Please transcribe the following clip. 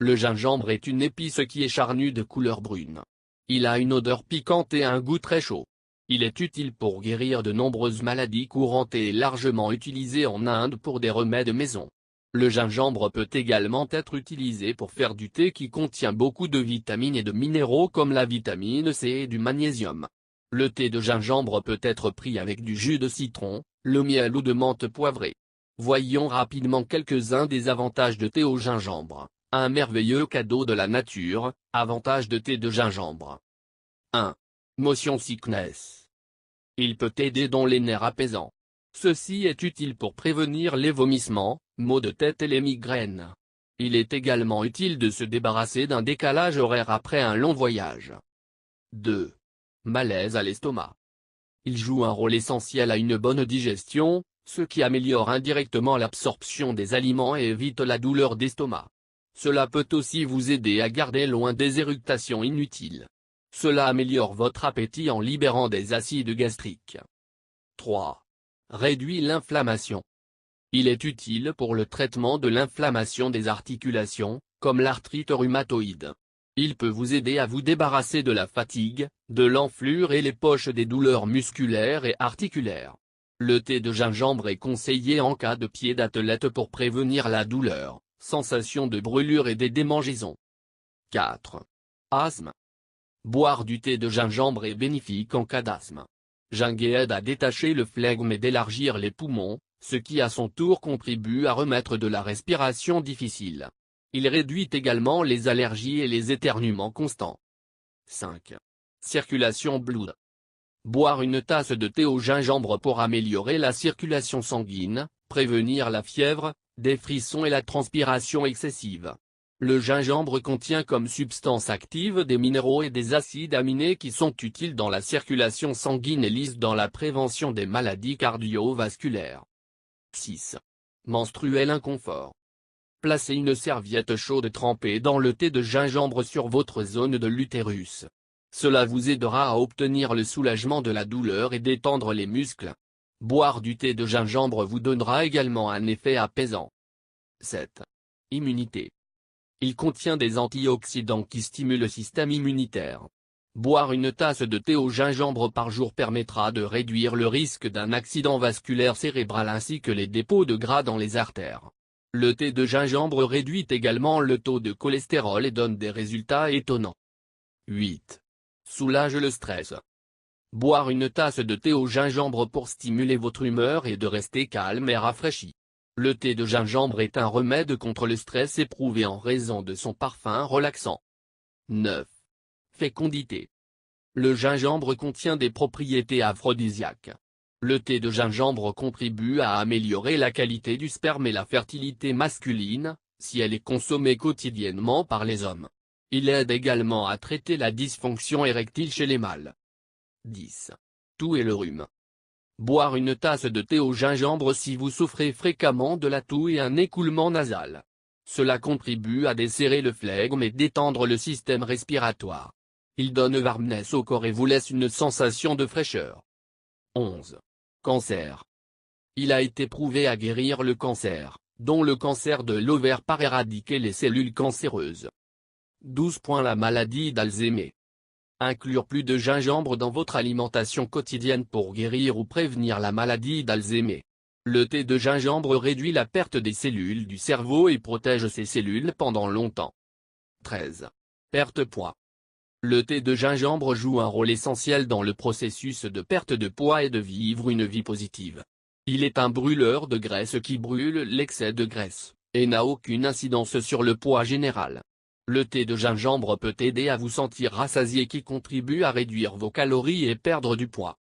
Le gingembre est une épice qui est charnue de couleur brune. Il a une odeur piquante et un goût très chaud. Il est utile pour guérir de nombreuses maladies courantes et est largement utilisé en Inde pour des remèdes maison. Le gingembre peut également être utilisé pour faire du thé qui contient beaucoup de vitamines et de minéraux comme la vitamine C et du magnésium. Le thé de gingembre peut être pris avec du jus de citron, le miel ou de menthe poivrée. Voyons rapidement quelques-uns des avantages de thé au gingembre. Un merveilleux cadeau de la nature. Avantages de thé de gingembre. 1. Motion sickness. Il peut aider dans les nerfs apaisants. Ceci est utile pour prévenir les vomissements, maux de tête et les migraines. Il est également utile de se débarrasser d'un décalage horaire après un long voyage. 2. Malaise à l'estomac. Il joue un rôle essentiel à une bonne digestion, ce qui améliore indirectement l'absorption des aliments et évite la douleur d'estomac. Cela peut aussi vous aider à garder loin des éructations inutiles. Cela améliore votre appétit en libérant des acides gastriques. 3. Réduit l'inflammation. Il est utile pour le traitement de l'inflammation des articulations, comme l'arthrite rhumatoïde. Il peut vous aider à vous débarrasser de la fatigue, de l'enflure et les poches des douleurs musculaires et articulaires. Le thé de gingembre est conseillé en cas de pied d'athlète pour prévenir la douleur, sensation de brûlure et des démangeaisons. 4. Asthme. Boire du thé de gingembre est bénéfique en cas d'asthme. Gingembre aide à détacher le flegme et d'élargir les poumons, ce qui à son tour contribue à remettre de la respiration difficile. Il réduit également les allergies et les éternuements constants. 5. Circulation blood. Boire une tasse de thé au gingembre pour améliorer la circulation sanguine, prévenir la fièvre, des frissons et la transpiration excessive. Le gingembre contient comme substance active des minéraux et des acides aminés qui sont utiles dans la circulation sanguine et lisses dans la prévention des maladies cardiovasculaires. 6. Menstruel inconfort. Placez une serviette chaude trempée dans le thé de gingembre sur votre zone de l'utérus. Cela vous aidera à obtenir le soulagement de la douleur et détendre les muscles. Boire du thé de gingembre vous donnera également un effet apaisant. 7. Immunité. Il contient des antioxydants qui stimulent le système immunitaire. Boire une tasse de thé au gingembre par jour permettra de réduire le risque d'un accident vasculaire cérébral ainsi que les dépôts de gras dans les artères. Le thé de gingembre réduit également le taux de cholestérol et donne des résultats étonnants. 8. Soulage le stress. Boire une tasse de thé au gingembre pour stimuler votre humeur et de rester calme et rafraîchi. Le thé de gingembre est un remède contre le stress éprouvé en raison de son parfum relaxant. 9. Fécondité. Le gingembre contient des propriétés aphrodisiaques. Le thé de gingembre contribue à améliorer la qualité du sperme et la fertilité masculine, si elle est consommée quotidiennement par les hommes. Il aide également à traiter la dysfonction érectile chez les mâles. 10. Toux et le rhume. Boire une tasse de thé au gingembre si vous souffrez fréquemment de la toux et un écoulement nasal. Cela contribue à desserrer le flegme et détendre le système respiratoire. Il donne warmness au corps et vous laisse une sensation de fraîcheur. 11. Cancer. Il a été prouvé à guérir le cancer, dont le cancer de l'ovaire par éradiquer les cellules cancéreuses. 12. La maladie d'Alzheimer. Inclure plus de gingembre dans votre alimentation quotidienne pour guérir ou prévenir la maladie d'Alzheimer. Le thé de gingembre réduit la perte des cellules du cerveau et protège ces cellules pendant longtemps. 13. Perte poids. Le thé de gingembre joue un rôle essentiel dans le processus de perte de poids et de vivre une vie positive. Il est un brûleur de graisse qui brûle l'excès de graisse, et n'a aucune incidence sur le poids général. Le thé de gingembre peut aider à vous sentir rassasié qui contribue à réduire vos calories et perdre du poids.